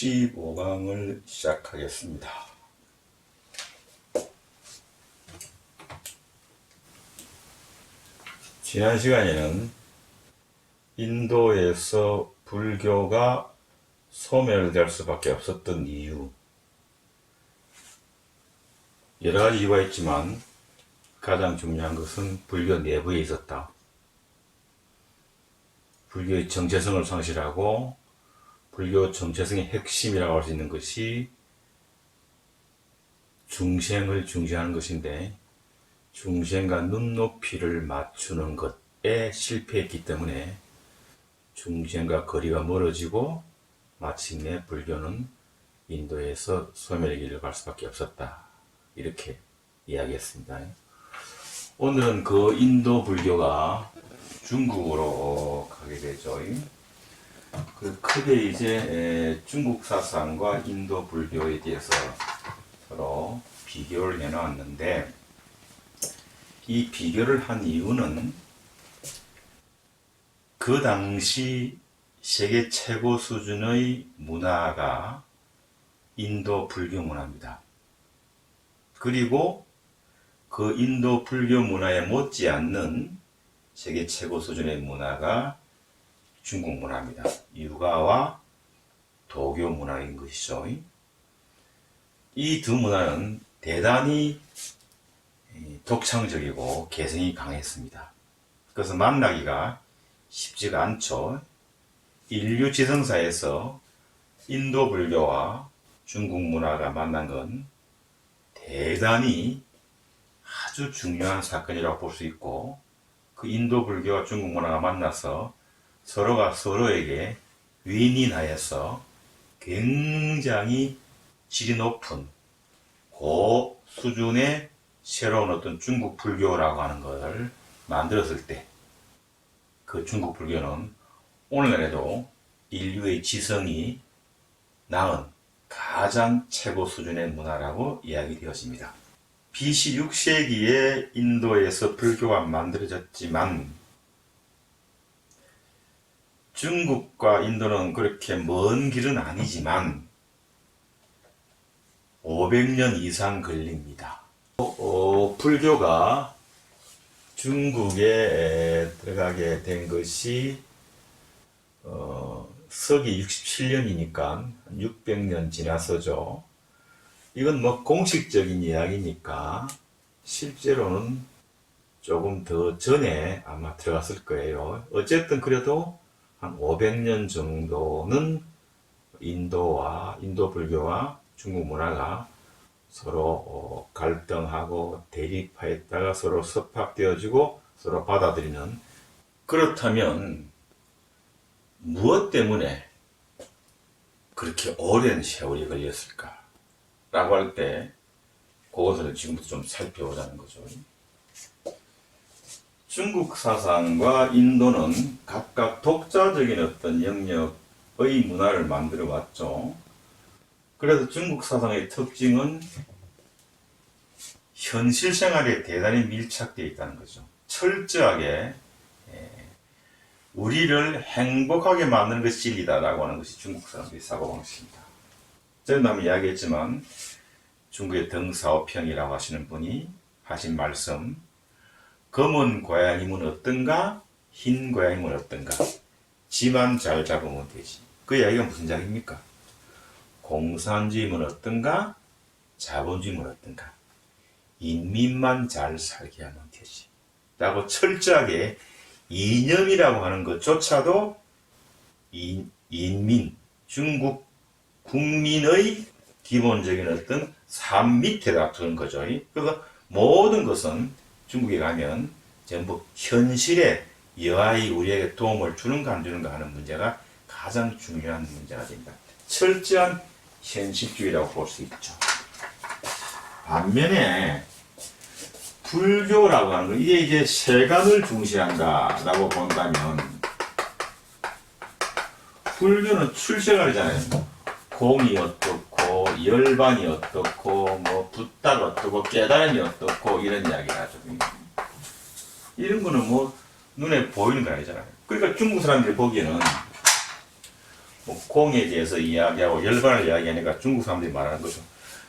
65강을 시작하겠습니다. 지난 시간에는 인도에서 불교가 소멸될 수밖에 없었던 이유, 여러 가지 이유가 있지만 가장 중요한 것은 불교 내부에 있었다. 불교의 정체성을 상실하고 불교 정체성의 핵심이라고 할 수 있는 것이 중생을 중시하는 것인데, 중생과 눈높이를 맞추는 것에 실패했기 때문에 중생과 거리가 멀어지고 마침내 불교는 인도에서 소멸의 길을 갈 수밖에 없었다. 이렇게 이야기했습니다. 오늘은 그 인도 불교가 중국으로 가게 되죠. 크게 이제 중국 사상과 인도 불교에 대해서 서로 비교를 해놨는데, 이 비교를 한 이유는 그 당시 세계 최고 수준의 문화가 인도 불교 문화입니다. 그리고 그 인도 불교 문화에 못지않는 세계 최고 수준의 문화가 중국 문화입니다. 유가와 도교 문화인 것이죠. 이 두 문화는 대단히 독창적이고 개성이 강했습니다. 그래서 만나기가 쉽지가 않죠. 인류 지성사에서 인도 불교와 중국 문화가 만난 건 대단히 아주 중요한 사건이라고 볼 수 있고, 그 인도 불교와 중국 문화가 만나서 서로가 서로에게 윈윈하여서 굉장히 질이 높은 고 수준의 새로운 어떤 중국 불교라고 하는 것을 만들었을 때, 그 중국 불교는 오늘날에도 인류의 지성이 낳은 가장 최고 수준의 문화라고 이야기되었습니다. BC 6세기에 인도에서 불교가 만들어졌지만 중국과 인도는 그렇게 먼 길은 아니지만 500년 이상 걸립니다. 불교가 중국에 들어가게 된 것이 서기 67년이니까 600년 지나서죠. 이건 뭐 공식적인 이야기니까 실제로는 조금 더 전에 아마 들어갔을 거예요. 어쨌든 그래도 한 500년 정도는 인도 불교와 중국 문화가 서로 갈등하고 대립하였다가 서로 섭합되어지고 서로 받아들이는, 그렇다면 무엇 때문에 그렇게 오랜 세월이 걸렸을까? 라고 할 때 그것을 지금부터 좀 살펴보자는 거죠. 중국 사상과 인도는 각각 독자적인 어떤 영역의 문화를 만들어 왔죠. 그래서 중국 사상의 특징은 현실 생활에 대단히 밀착되어 있다는 거죠. 철저하게 우리를 행복하게 만드는 것이 진리다라고 하는 것이 중국 사람들의 사고방식입니다. 전에 한번 이야기했지만 중국의 덩사오평이라고 하시는 분이 하신 말씀, 검은 고양이면 어떤가, 흰 고양이면 어떤가, 지만 잘 잡으면 되지. 그 이야기가 무슨 이야기입니까? 공산주의면 어떤가, 자본주의면 어떤가, 인민만 잘 살게 하면 되지 라고 철저하게 이념이라고 하는 것조차도 인민, 중국 국민의 기본적인 어떤 삶 밑에다 두는 거죠. 그래서 모든 것은 중국에 가면 전부 현실에 여하이 우리에게 도움을 주는가 안 주는가 하는 문제가 가장 중요한 문제가 됩니다. 철저한 현실주의라고 볼 수 있죠. 반면에 불교라고 하는 건 이게 이제 세간을 중시한다라고 본다면, 불교는 출세가잖아요. 공이 어떻고 열반이 어떻고 뭐 붓다가 어떻고 깨달음이 어떻고 이런 이야기를 하죠. 이런 거는 뭐 눈에 보이는 거 아니잖아요. 그러니까 중국 사람들이 보기에는 뭐 공에 대해서 이야기하고 열반을 이야기하니까 중국 사람들이 말하는 거죠.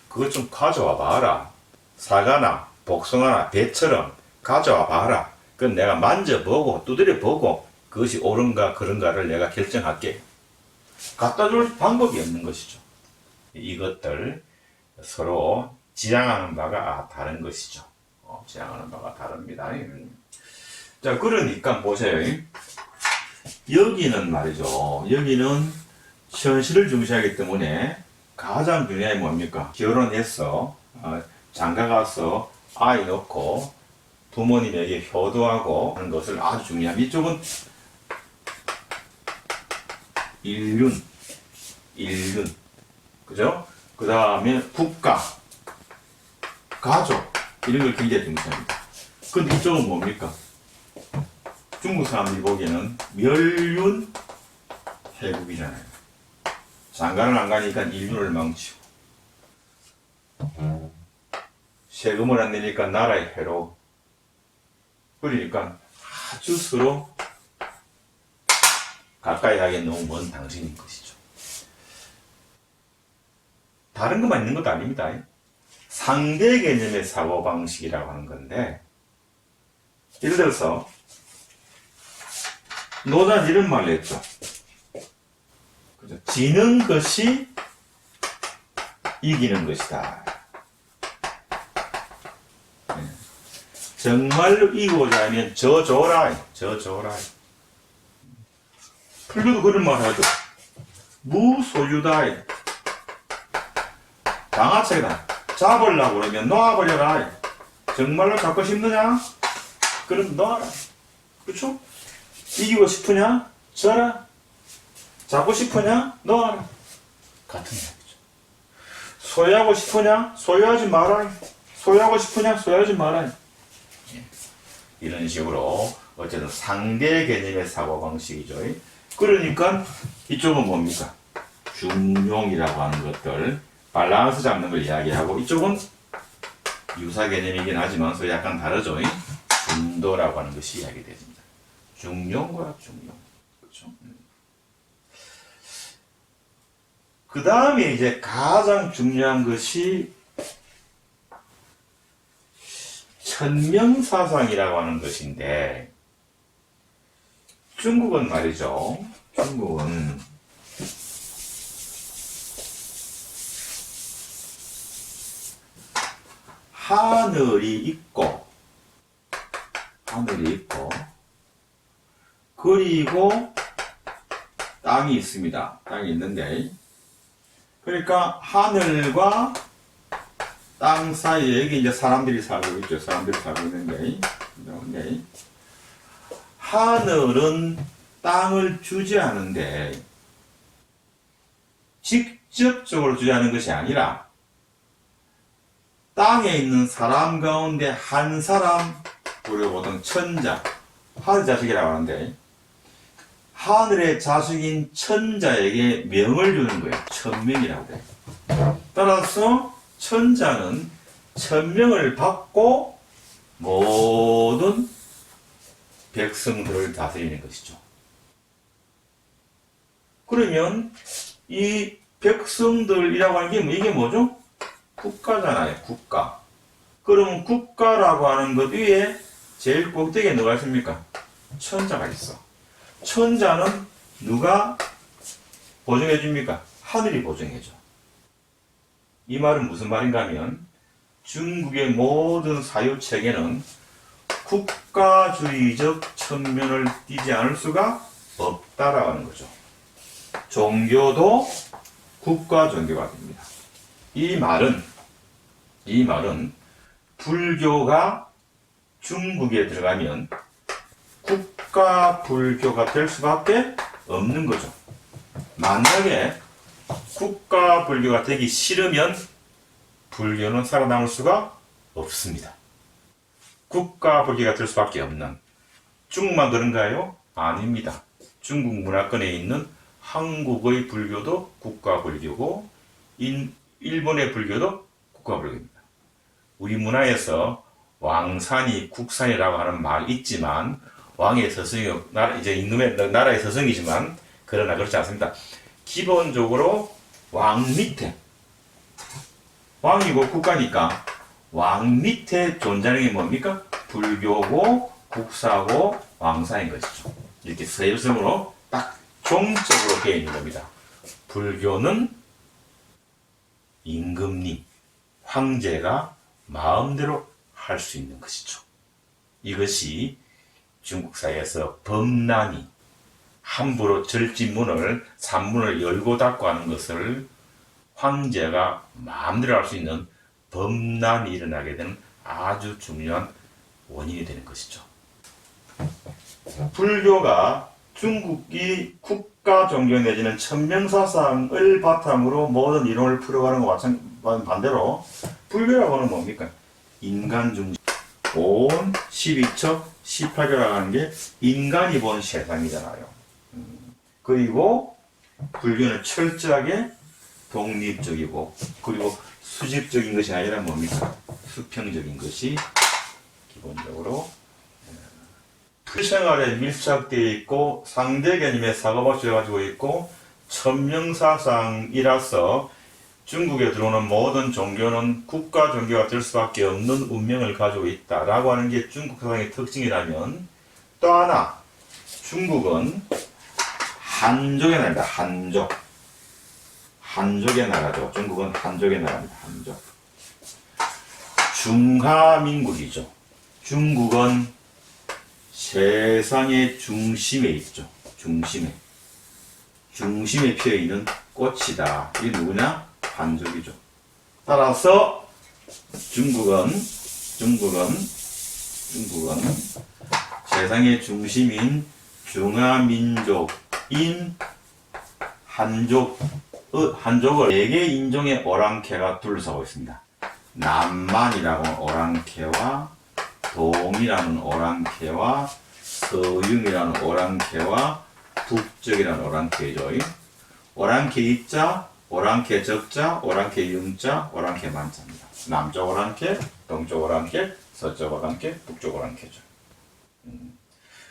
그것 좀 가져와 봐라. 사과나 복숭아나 배처럼 가져와 봐라. 그건 내가 만져보고 두드려보고 그것이 옳은가 그런가를 내가 결정할게. 갖다 줄 방법이 없는 것이죠. 이것들 서로 지향하는 바가 다른 것이죠. 지향하는 바가 다릅니다. 자, 그러니까 보세요. 여기는 말이죠. 여기는 현실을 중시하기 때문에 가장 중요한 게 뭡니까? 결혼해서 장가가서 아이 놓고 부모님에게 효도하고 하는 것을 아주 중요합니다. 이쪽은 인륜, 그죠? 그 다음에 국가, 가족 이런 걸 굉장히 중시합니다. 근데 이쪽은 뭡니까? 중국 사람들이 보기에는 멸륜 해국이잖아요. 장가를 안 가니까 인륜을 망치고 세금을 안 내니까 나라의 해로. 그러니까 아주 서로 가까이 하기엔 너무 먼 당신인 것이죠. 다른 것만 있는 것도 아닙니다. 상대 개념의 사고방식이라고 하는 건데, 예를 들어서 노자는 이런 말을 했죠. 그죠? 지는 것이 이기는 것이다. 정말로 이기고자 하면 져줘라. 풀교도 그런 말 하죠. 무소유다. 방아쇠다. 잡으려고 그러면 놓아버려라. 정말로 잡고 싶느냐? 그럼 놓아라. 그렇죠? 이기고 싶으냐? 져라. 잡고 싶으냐? 놓아라. 같은 이야기죠. 소유하고 싶으냐? 소유하지 마라. 소유하고 싶으냐? 소유하지 마라. 이런 식으로 어쨌든 상대 개념의 사고방식이죠. 그러니까 이쪽은 뭡니까? 중용이라고 하는 것들, 밸런스 잡는 걸 이야기하고, 이쪽은 유사 개념이긴 하지만 서 약간 다르죠. 중도라고 하는 것이 이야기됩니다. 중용과 중용. 그렇죠? 그 다음에 이제 가장 중요한 것이 천명사상이라고 하는 것인데, 중국은 말이죠. 중국은 하늘이 있고 그리고 땅이 있습니다. 땅이 있는데, 그러니까 하늘과 땅 사이에 여기 이제 사람들이 살고 있죠. 사람들이 살고 있는데, 하늘은 땅을 주재하는데 직접적으로 주재하는 것이 아니라 땅에 있는 사람 가운데 한 사람, 우리가 보통 천자, 하늘 자식이라고 하는데, 하늘의 자식인 천자에게 명을 주는 거예요. 천명이라고 해요. 따라서 천자는 천명을 받고 모든 백성들을 다스리는 것이죠. 그러면 이 백성들이라고 하는 게 이게 뭐죠? 국가잖아요. 국가. 그러면 국가라고 하는 것 위에 제일 꼭대기에 누가 있습니까? 천자가 있어. 천자는 누가 보증해 줍니까? 하늘이 보증해 줘. 이 말은 무슨 말인가 하면, 중국의 모든 사유체계는 국가주의적 측면을 띠지 않을 수가 없다라고 하는 거죠. 종교도 국가 종교가 됩니다. 이 말은 불교가 중국에 들어가면 국가 불교가 될 수밖에 없는 거죠. 만약에 국가 불교가 되기 싫으면 불교는 살아남을 수가 없습니다. 국가 불교가 될 수밖에 없는. 중국만 그런가요? 아닙니다. 중국 문화권에 있는 한국의 불교도 국가 불교고, 일본의 불교도 국가 불교입니다. 우리 문화에서 왕산이 국산이라고 하는 말 있지만, 왕의 서성이 이제 임금의 나라의 서성이지만, 그러나 그렇지 않습니다. 기본적으로 왕 밑에, 왕이고 국가니까 왕 밑에 존재하는 게 뭡니까? 불교고 국사고 왕사인 것이죠. 이렇게 서열성으로 딱 종적으로 되어 있는 겁니다. 불교는 임금님, 황제가 마음대로 할 수 있는 것이죠. 이것이 중국 사회에서 범란이 함부로 절지문을 산문을 열고 닫고 하는 것을 황제가 마음대로 할 수 있는 범란이 일어나게 되는 아주 중요한 원인이 되는 것이죠. 불교가 중국이 국가 종교 내지는 천명사상을 바탕으로 모든 이론을 풀어가는 것과 반대로 불교라고 하는 뭡니까? 인간 중심, 온 12척 18교라고 하는 게 인간이 본 세상이잖아요. 그리고 불교는 철저하게 독립적이고 그리고 수직적인 것이 아니라 뭡니까? 수평적인 것이 기본적으로 생활에 밀착되어 있고 상대 개념의 사고방식을 가지고 있고 천명사상이라서 중국에 들어오는 모든 종교는 국가 종교가 될 수밖에 없는 운명을 가지고 있다라고 하는 게 중국 사상의 특징이라면, 또 하나 중국은 한족의 나라입니다. 한족의 나라죠. 중국은 한족의 나라입니다. 한족. 중화민국이죠. 중국은 세상의 중심에 있죠. 중심에 피어있는 꽃이다. 이게 누구냐? 한족이죠. 따라서 중국은 세상의 중심인 중화민족인 한족을 4개 인종의 오랑캐가 둘러싸고 있습니다. 남만이라고 하는 오랑캐와 동이라는 오랑캐와 서융이라는 오랑캐와 북적이라는 오랑캐죠. 오랑캐 입자, 오랑캐 적자, 오랑캐 융자, 오랑캐 만자입니다. 남쪽 오랑캐, 동쪽 오랑캐, 서쪽 오랑캐, 북쪽 오랑캐죠.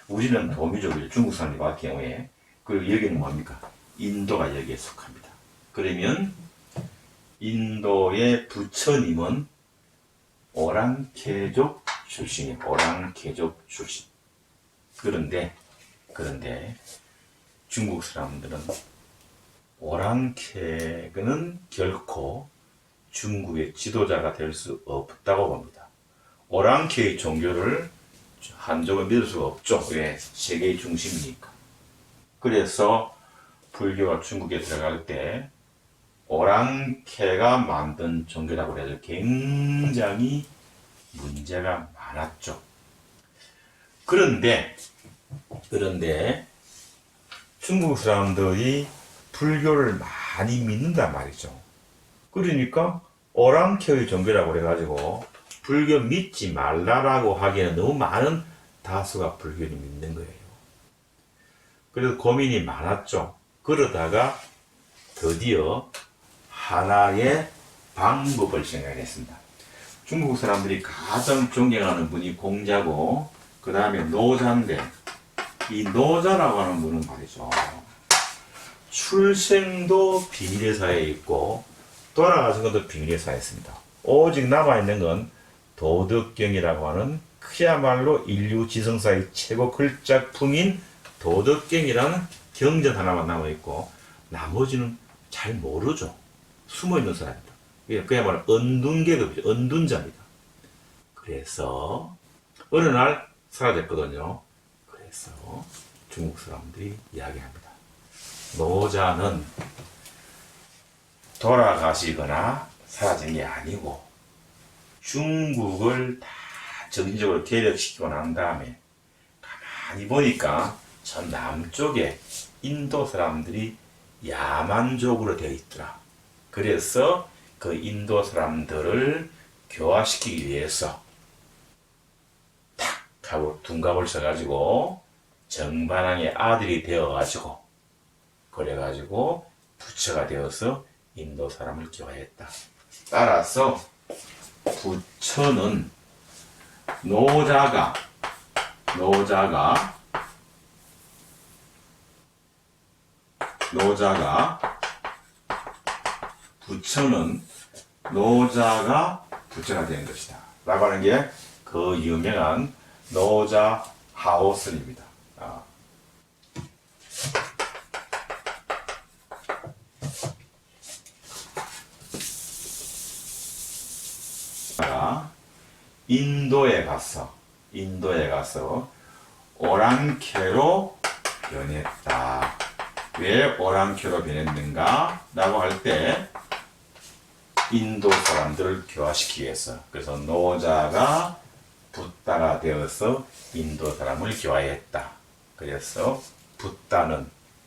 우리는 도미족이죠. 중국 사람이 봤을 경우에. 그리고 여기는 뭡니까? 인도가 여기에 속합니다. 그러면 인도의 부처님은 오랑캐족 출신이에요. 오랑캐족 출신. 그런데 중국 사람들은 오랑캐는 결코 중국의 지도자가 될 수 없다고 봅니다. 오랑캐의 종교를 한족은 믿을 수가 없죠. 왜? 세계의 중심이니까. 그래서 불교가 중국에 들어갈 때 오랑캐가 만든 종교라고 해서 굉장히 문제가 많았죠. 그런데 중국 사람들이 불교를 많이 믿는단 말이죠. 그러니까 오랑캐의 종교라고 해가지고 불교 믿지 말라라고 하기에는 너무 많은 다수가 불교를 믿는 거예요. 그래서 고민이 많았죠. 그러다가 드디어 하나의 방법을 생각했습니다. 중국 사람들이 가장 존경하는 분이 공자고, 그 다음에 노자인데, 이 노자라고 하는 분은 말이죠, 출생도 비밀의사에 있고 돌아가신 것도 비밀의사에 있습니다. 오직 남아있는 건 도덕경이라고 하는 그야말로 인류 지성사의 최고 걸작품인 도덕경이라는 경전 하나만 남아있고 나머지는 잘 모르죠. 숨어있는 사람입니다. 그야말로 언둔계급이죠. 언둔자입니다. 그래서 어느 날 사라졌거든요. 그래서 중국 사람들이 이야기합니다. 노자는 돌아가시거나 사라진 게 아니고 중국을 다 정신적으로 개혁시키고 난 다음에 가만히 보니까 저 남쪽에 인도 사람들이 야만족으로 되어 있더라. 그래서 그 인도 사람들을 교화시키기 위해서 탁 하고 둔갑을 써가지고 정반왕의 아들이 되어가지고 그래가지고 부처가 되어서 인도 사람을 교화했다. 따라서 부처는 노자가 노자가 부처는 노자가 부처가 된 것이다 라고 하는 게 그 유명한 노자 하오선입니다. 인도에 가서 오랑캐로 변했다. 왜 오랑캐로 변했는가? 라고 할 때 인도 사람들을 교화시키기 위해서, 그래서 노자가 붓다가 되어서 인도 사람을 교화했다. 그래서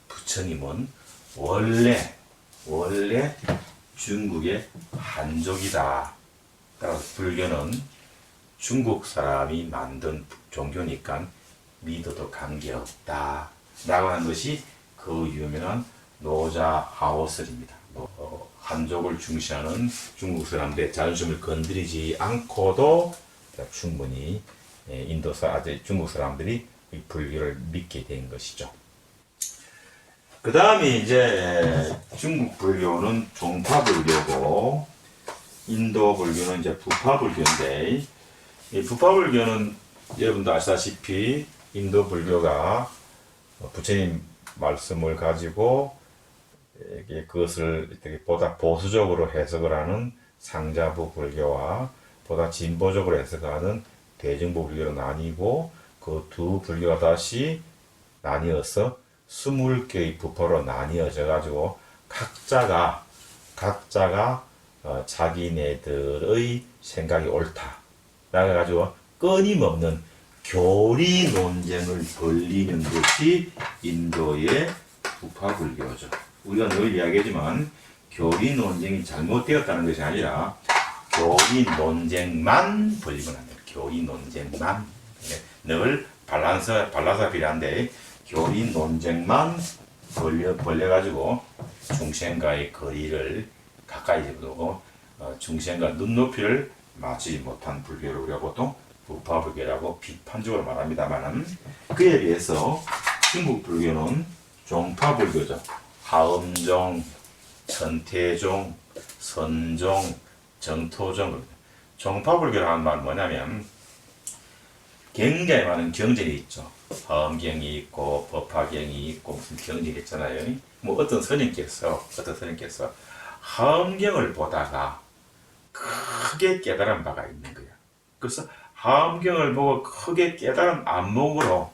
부처님은 원래 중국의 한족이다. 따라서 불교는 중국 사람이 만든 종교니까 믿어도 관계없다 라고 하는 것이 그 유명한 노자 하오설입니다. 한족을 중시하는 중국 사람들의 자존심을 건드리지 않고도 충분히 중국 사람들이 불교를 믿게 된 것이죠. 그 다음에 이제 중국 불교는 종파 불교고 인도 불교는 이제 부파 불교인데, 이 부파 불교는 여러분도 아시다시피 인도 불교가 부처님 말씀을 가지고 그것을 보다 보수적으로 해석을 하는 상자부 불교와 보다 진보적으로 해석하는 대승부 불교로 나뉘고, 그 두 불교가 다시 나뉘어서 20개의 부파로 나뉘어져 가지고 각자가 자기네들의 생각이 옳다 라고 가지고 끊임없는 교리 논쟁을 벌리는 것이 인도의 부파 불교죠. 우리가 늘 이야기하지만 교리 논쟁이 잘못되었다는 것이 아니라 교리 논쟁만 벌리면 안 돼요. 교리 논쟁만. 늘 발라서 필요한데 교리 논쟁만 벌려가지고 중생과의 거리를 가까이 두고 중생과 눈높이를 맞추지 못한 불교를 우리가 보통 부파 불교라고 비판적으로 말합니다만, 그에 비해서 중국 불교는 종파 불교죠. 하엄종, 천태종, 선종, 정토종. 종파 불교라는 말은 뭐냐면 굉장히 많은 경전이 있죠. 하엄경이 있고 법화경이 있고 무슨 경전이 있잖아요. 뭐 어떤 스님께서 하엄경을 보다가 크게 깨달은 바가 있는 거야. 그래서 하엄경을 보고 크게 깨달은 안목으로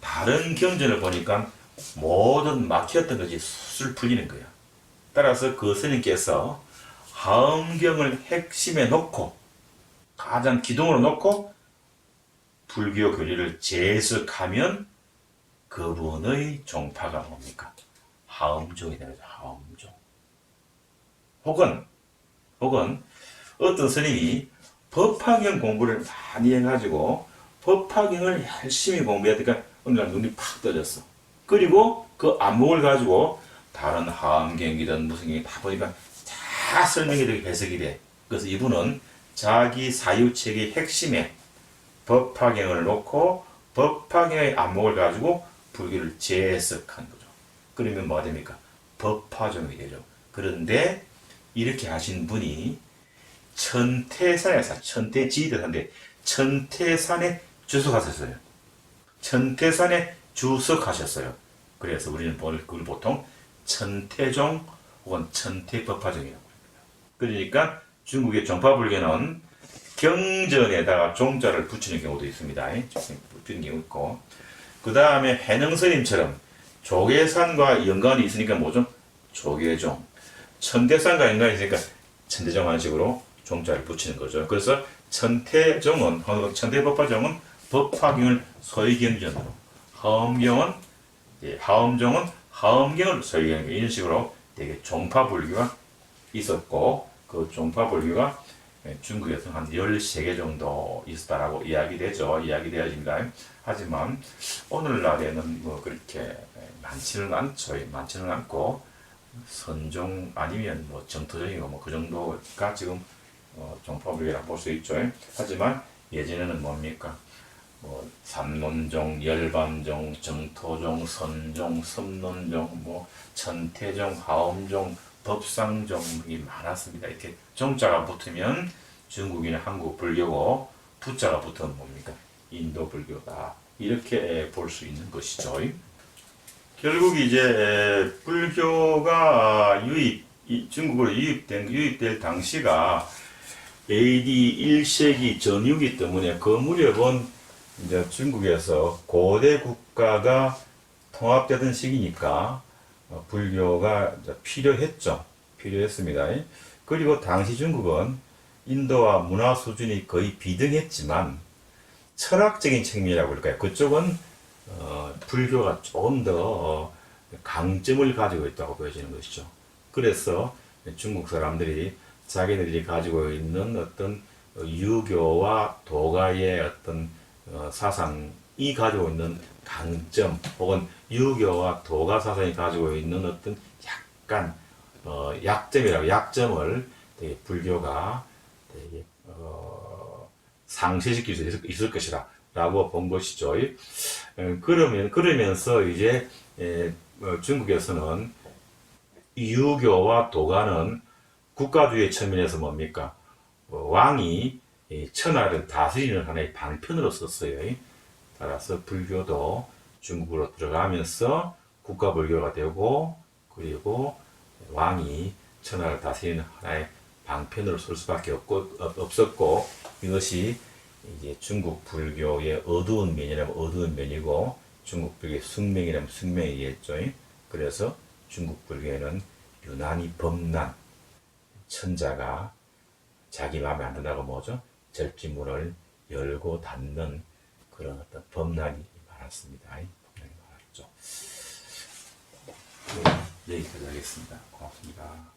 다른 경전을 보니까 모든 막혔던 것이 술술 풀리는 거야. 따라서 그 스님께서 하엄경을 핵심에 놓고 가장 기둥으로 놓고 불교 교리를 재해석하면 그분의 종파가 뭡니까? 하엄종이 되는 거죠. 하엄종. 혹은 어떤 스님이 법화경 공부를 많이 해가지고 법화경을 열심히 공부했으니까 어느 날 눈이 팍 떠졌어. 그리고 그 안목을 가지고 다른 하엄경이든 무슨 경이 다 보니까 다 설명이 되게 해석이 돼. 그래서 이분은 자기 사유책의 핵심에 법화경을 놓고 법화경의 안목을 가지고 불교를 재해석한 거죠. 그러면 뭐가 됩니까? 법화종이 되죠. 그런데 이렇게 하신 분이 천태산에서, 천태지대산인데 천태산에 주석하셨어요. 천태산에 주석하셨어요. 그래서 우리는 그걸 보통 천태종 혹은 천태법화종이라고 합니다. 그러니까 중국의 종파불교는 경전에다가 종자를 붙이는 경우도 있습니다. 붙이는 경우 있고, 그 다음에 해능스님처럼 조계산과 연관이 있으니까 뭐죠? 조계종. 천대산과 연관이 있으니까 천대종 하는 식으로 종자를 붙이는 거죠. 그래서 천태종은, 천태법화종은 법화경을 소위경전으로, 하엄종은 하엄경을 소위경전, 이런 식으로 되게 종파불교가 있었고, 그 종파불교가 중국에서 한 13개 정도 있었다라고 이야기되어집니다. 하지만 오늘날에는 뭐 그렇게 많지는 않고 선종 아니면 뭐 정토종이고 뭐 그 정도가 지금 종파불교라고 볼 수 있죠. 하지만 예전에는 뭡니까? 뭐 삼론종, 열반종, 정토종, 선종, 섭론종, 뭐 천태종, 하엄종, 법상종이 많았습니다. 이렇게 종자가 붙으면 중국이나 한국 불교고 부자가 붙으면 뭡니까? 인도 불교다. 이렇게 볼 수 있는 것이죠. 결국 이제 불교가 중국으로 유입될 당시가 AD 1세기 전후기 때문에 그 무렵은 이제 중국에서 고대 국가가 통합되던 시기니까 불교가 필요했죠. 필요했습니다. 그리고 당시 중국은 인도와 문화 수준이 거의 비등했지만 철학적인 측면이라고 할까요? 그쪽은 불교가 조금 더 강점을 가지고 있다고 보여지는 것이죠. 그래서 중국 사람들이 자기들이 가지고 있는 어떤 유교와 도가의 어떤 사상이 가지고 있는 강점 혹은 유교와 도가 사상이 가지고 있는 어떤 약간 약점을 되게 불교가 되게 상쇄시킬 수 있을 것이다 라고 본 것이죠. 그러면서 이제 중국에서는 유교와 도가는 국가주의 측면에서 뭡니까? 왕이 천하를 다스리는 하나의 방편으로 썼어요. 따라서 불교도 중국으로 들어가면서 국가불교가 되고, 그리고 왕이 천하를 다스리는 하나의 방편으로 쓸 수밖에 없었고, 이것이 이제 중국 불교의 어두운 면이라면 어두운 면이고, 중국 불교의 숙명이라면 숙명이겠죠. 그래서 중국 불교에는 유난히 범난 천자가 자기 마음에 안 든다고 뭐죠? 절지문을 열고 닫는 그런 어떤 범난이 많았습니다. 범난이 많았죠. 네, 여기까지 하겠습니다. 고맙습니다.